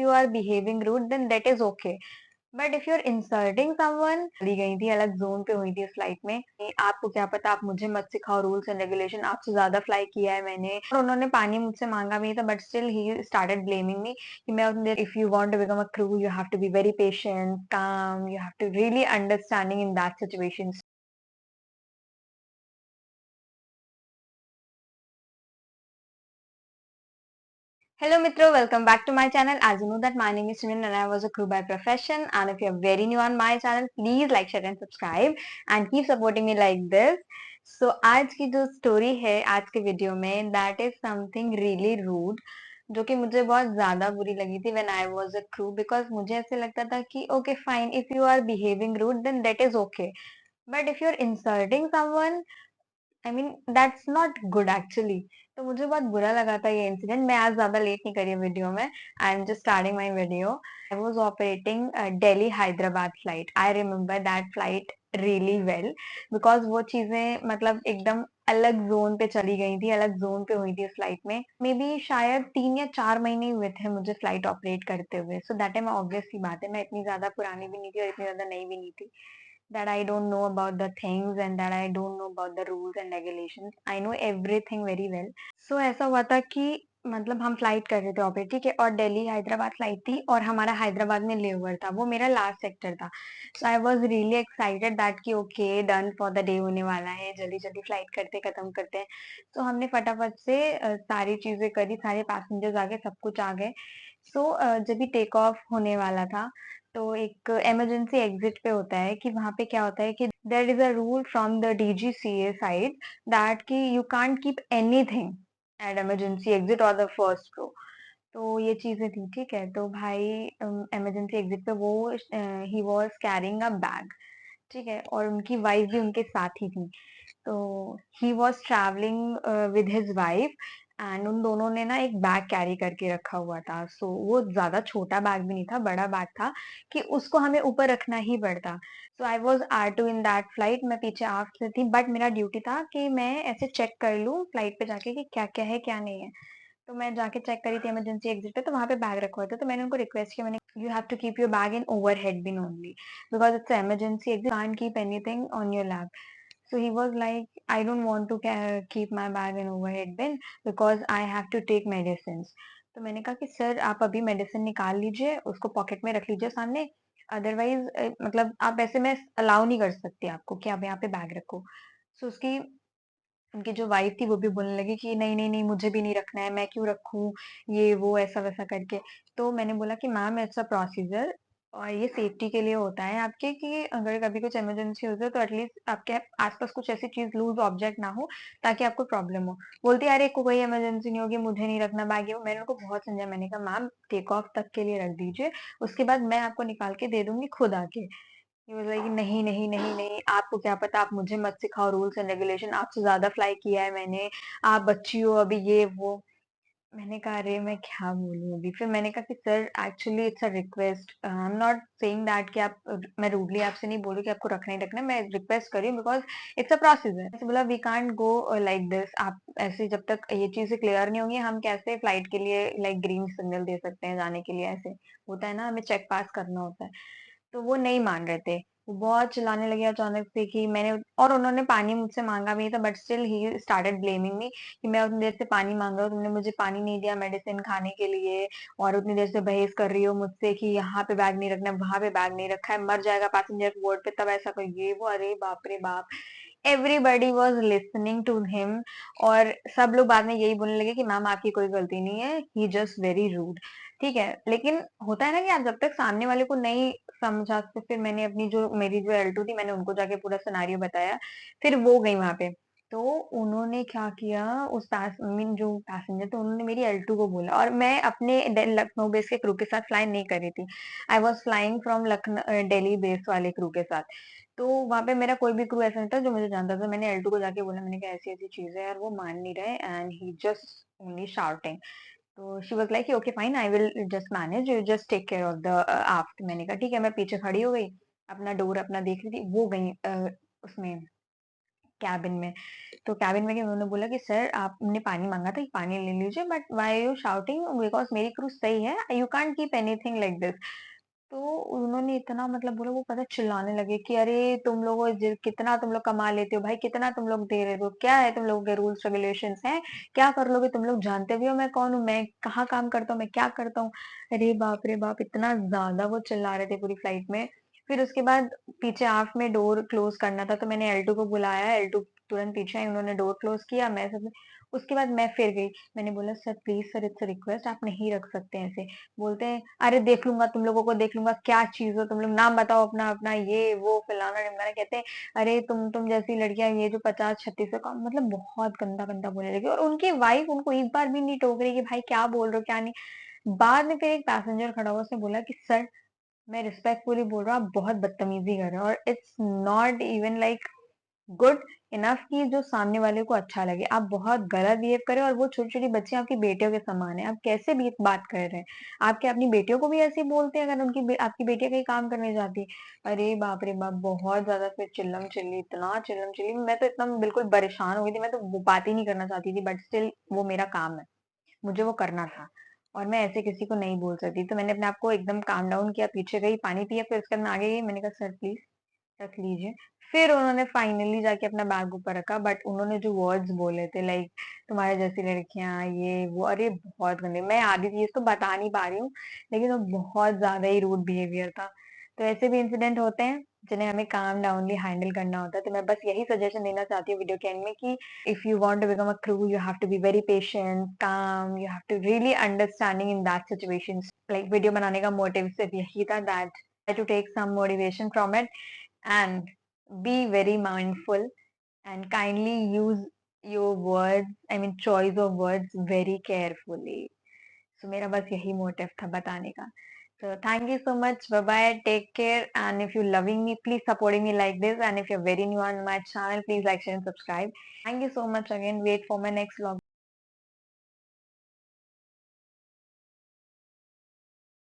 you are behaving rude, then that is okay. But if you are insulting someone, चली गई थी, अलग zone पे हुई थी फ्लाइट में। आपको क्या पता, आप मुझे मत सिखाओ रूल्स एंड रेगुलेशन, आपसे ज्यादा फ्लाई किया है मैंने। और उन्होंने पानी मुझसे मांगा भी था, but still he started blaming me कि मैं, if you want to become a crew you have to be very patient, calm, you have to really understanding in that situation. Hello Mitro, welcome back to my channel. As you know that my name is Simran and I was a crew by profession, and if you are very new on my channel, please like, share and subscribe and keep supporting me like this. So आज की जो story है आज के video में, that is something really rude, जो कि मुझे बहुत ज्यादा बुरी लगी थी when I was a crew, because मुझे ऐसे लगता था कि okay fine, if you are behaving rude then that is okay, but if you are insulting someone, I mean that's not good actually. तो मुझे बहुत बुरा लगा था ये इंसिडेंट। मैं आज ज्यादा लेट नहीं करी वीडियो में, I am just starting my video. I was operating Delhi Hyderabad flight. I remember that flight really well, because वो चीजें मतलब एकदम अलग जोन पे चली गई थी, अलग जोन पे हुई थी उस फ्लाइट में। मे बी शायद 3 या 4 महीने हुए थे मुझे फ्लाइट ऑपरेट करते हुए। सो दैट टाइम ऑब्वियस सी बात है, मैं इतनी ज्यादा पुरानी भी नहीं थी और इतनी ज्यादा नई भी नहीं थी, that I don't know about the things and that I don't know about the rules and regulations. I know everything very well. So ऐसा हुआ था कि मतलब हम फ्लाइट कर रहे थे ऑपरेट, ठीक है, और दिल्ली हैदराबाद फ्लाइट थी और हमारा हैदराबाद में लेओवर था, वो मेरा लास्ट सेक्टर था। So I was really excited that कि okay done for the day होने वाला है, जल्दी जल्दी फ्लाइट करते खत्म करते हैं। तो हमने फटाफट से सारी चीजें करी, सारे पैसेंजर्स आ गए, सब कुछ आ गए। सो जब भी टेक ऑफ होने वाला था, तो एक इमरजेंसी एग्जिट पे होता है कि वहां पे क्या होता है कि there is a rule from the DGCA side that कि you can't keep anything at emergency exit और द फर्स्ट रो। तो ये चीजें थी, ठीक है। तो भाई इमरजेंसी एग्जिट पे वो he was carrying a bag, ठीक है, और उनकी वाइफ भी उनके साथ ही थी। तो he was travelling with his wife and उन दोनों ने ना एक बैग कैरी करके रखा हुआ था। सो वो ज्यादा छोटा बैग भी नहीं था, बड़ा बैग था कि उसको हमें ऊपर रखना ही पड़ता। So I was R2 in that flight, मैं पीछे आफ्ट थी, बट मेरा ड्यूटी था कि मैं ऐसे चेक कर लूँ फ्लाइट पे जाके कि क्या क्या है क्या नहीं है। तो मैं जाके चेक करी थी इमरजेंसी एग्जिट पे, तो वहां पे बैग रखा हुआ था। तो मैंने उनको रिक्वेस्ट किया, मैंने you have to keep your bag in overhead bin only, because it's emergency exit, can't keep anything on your lap. So he was like, I don't want to keep my bag in overhead bin because I have to take medicines. तो मैंने कहा कि sir आप अभी medicine निकाल लीजिए, उसको pocket में रख लीजिए सामने, अदरवाइज मतलब आप ऐसे मैं अलाउ नहीं कर सकती आपको कि आप यहाँ पे बैग रखो। सो उसकी उनकी जो वाइफ थी वो भी बोलने लगी कि नहीं नहीं नहीं, मुझे भी नहीं रखना है, मैं क्यों रखूं, ये वो ऐसा वैसा करके। तो मैंने बोला कि मैम इट्स अ प्रोसीजर और ये सेफ्टी के लिए होता है आपके, कि अगर कभी कुछ इमरजेंसी हो जाए तो एटलीस्ट आपके आसपास कुछ ऐसी चीज लूज ऑब्जेक्ट ना हो ताकि आपको प्रॉब्लम हो। बोलती है अरे कोई इमरजेंसी नहीं होगी, मुझे नहीं रखना बैग, ये वो। मैंने उनको बहुत समझा, मैंने कहा मैम टेक ऑफ तक के लिए रख दीजिए, उसके बाद मैं आपको निकाल के दे दूंगी खुद आके। ही वाज लाइक नहीं नहीं नहीं नहीं, आपको क्या पता, आप मुझे मत सिखाओ रूल्स एंड रेगुलेशन, आपसे ज्यादा फ्लाई किया है मैंने, आप बच्ची हो अभी, ये वो। मैंने कहा अरे मैं क्या बोलूं अभी। फिर मैंने कहा कि sir actually it's a request, I am not saying that कि आप, मैं रूडली आपसे नहीं बोलूं कि आपको रखना ही रखना है, मैं रिक्वेस्ट कर रही हूँ बिकॉज इट्स अ प्रोसीजर। ऐसे बोला we can't go like this, आप ऐसे जब तक ये चीजें क्लियर नहीं होंगी हम कैसे फ्लाइट के लिए लाइक ग्रीन सिग्नल दे सकते हैं जाने के लिए। ऐसे होता है ना, हमें चेक पास करना होता है। तो वो नहीं मान रहे थे, वो बहुत चिल्लाने लगे अचानक से कि मैंने, और उन्होंने पानी मुझसे मांगा भी था, but still he started blaming me कि मैं उतनी देर से पानी मांग रहा हूँ, तुमने मुझे पानी नहीं दिया मेडिसिन खाने के लिए, और उतनी देर से बहस कर रही हो मुझसे कि यहाँ पे बैग नहीं रखना, वहां पे बैग नहीं रखा है, मर जाएगा पैसेंजर बोर्ड पे तब ऐसा कोई, ये वो। अरे बाप रे बाप, everybody was listening to him. और सब लोग बाद में यही बोलने लगे कि मैम आपकी कोई गलती नहीं है, ही जस्ट वेरी रूड, ठीक है। लेकिन होता है ना कि आप जब तक सामने वाले को नहीं समझा, तो फिर मैंने अपनी जो मेरी जो L2 थी, मैंने उनको जाके पूरा सिनेरियो बताया। फिर वो गई वहां पे, तो उन्होंने क्या किया, उस पास मीन जो पैसेंजर थे उन्होंने मेरी L2 को बोला, और मैं अपने लखनऊ बेस के क्रू के साथ फ्लाई नहीं कर रही थी, I was flying from Lucknow Delhi base वाले क्रू के साथ। तो वहां पे मेरा कोई भी क्रू ऐसा नहीं था जो मुझे जानता था। मैंने L2 को जाके बोला, मैंने कहा ऐसी ऐसी चीज है यार, वो मान नहीं रहे and he just only shouting. तो she was like okay fine, I will just manage, you just take care of the aft. मैंने कहा ठीक है। मैं पीछे खड़ी हो गई, अपना डोर अपना देख रही थी, वो गई उसमें कैबिन में। तो कैबिन में उन्होंने बोला कि सर आपने पानी मांगा था, पानी ले लीजिए, but why you shouting, because मेरी क्रू सही है, you can't keep anything like this. तो उन्होंने इतना मतलब बोला, वो पता चिल्लाने लगे कि अरे तुम लोग कितना तुम लोग कमा लेते हो भाई, कितना तुम लोग दे रहे हो, क्या है तुम लोगों के रूल्स रेगुलेशंस हैं, क्या कर लोगे तुम लोग, जानते भी हो मैं कौन हूँ, मैं कहाँ काम करता हूँ, मैं क्या करता हूँ। अरे बाप रे बाप, इतना ज्यादा वो चिल्ला रहे थे पूरी फ्लाइट में। फिर उसके बाद पीछे आफ में डोर क्लोज करना था, तो मैंने L2 को बुलाया, L2 तुरंत पीछे आई, उन्होंने डोर क्लोज किया, मैं सब। उसके बाद मैं फिर गई, मैंने बोला sir please sir, it's request, आप नहीं रख सकते ऐसे। बोलते हैं अरे देख लूंगा, तुम लोगों को देख लूंगा, क्या चीज हो तुम लोग, नाम बताओ अपना अपना, ये वो फलाना ढिमकाना। कहते हैं अरे तुम जैसी लड़कियां, ये जो 50-36 का, मतलब बहुत गंदा गंदा बोलने लगे। और उनकी वाइफ उनको एक बार भी नहीं टोक रही कि भाई क्या बोल रहे हो क्या नहीं। बाद में फिर एक पैसेंजर खड़ा हुआ, उसने बोला कि सर मैं रिस्पेक्टफुली बोल रहा हूँ, आप बहुत बदतमीजी कर रहे हो, और it's not even like good enough कि जो सामने वाले को अच्छा लगे, आप बहुत गलत बिहेव करें, और वो छोटी छोटी बच्चियां आपकी बेटियों के समान है, आप कैसे भी बात कर रहे हैं। आप क्या अपनी बेटियों को भी ऐसे ही बोलते हैं अगर आपकी बेटियां कहीं काम करने जाती है। अरे बाप रे बाप, बहुत ज्यादा फिर चिल्लम चिल्ली, इतना चिल्लम चिल्ली, मैं तो इतना बिल्कुल परेशान हो गई थी, मैं तो वो बात ही नहीं करना चाहती थी, बट स्टिल वो मेरा काम है, मुझे वो करना था, और मैं ऐसे किसी को नहीं बोल सकती। तो मैंने अपने आप को एकदम काम डाउन किया, पीछे गई, पानी पिया, फिर उसके बाद मैं आगे गई, मैंने कहा सर प्लीज रख लीजिए। फिर उन्होंने फाइनली जाके अपना बैग ऊपर रखा, बट उन्होंने जो वर्ड्स बोले थे लाइक तुम्हारे जैसी लड़कियां, ये वो, अरे बहुत गंदे, मैं आधी चीज तो बता नहीं पा रही हूँ, लेकिन वो बहुत ज्यादा ही रूड बिहेवियर था। तो ऐसे भी इंसिडेंट होते हैं जिन्हें हमें काम डाउनली हैंडल करना होता है। तो मैं बस यही सजेशन देना चाहती हूँ वीडियो के एंड में कि if you want to become a crew, you have to be very patient, calm, you have to really understanding in that situations. Like video बनाने का मोटिव सिर्फ यही था, that try to take some motivation from it and be very mindful and kindly use your words, I mean choice of words very carefully. So मेरा बस यही motive था बताने का. So thank you so much. Bye bye. Take care. And if you're loving me, please supporting me like this. And if you're very new on my channel, please like, share, and subscribe. Thank you so much again. Wait for my next vlog.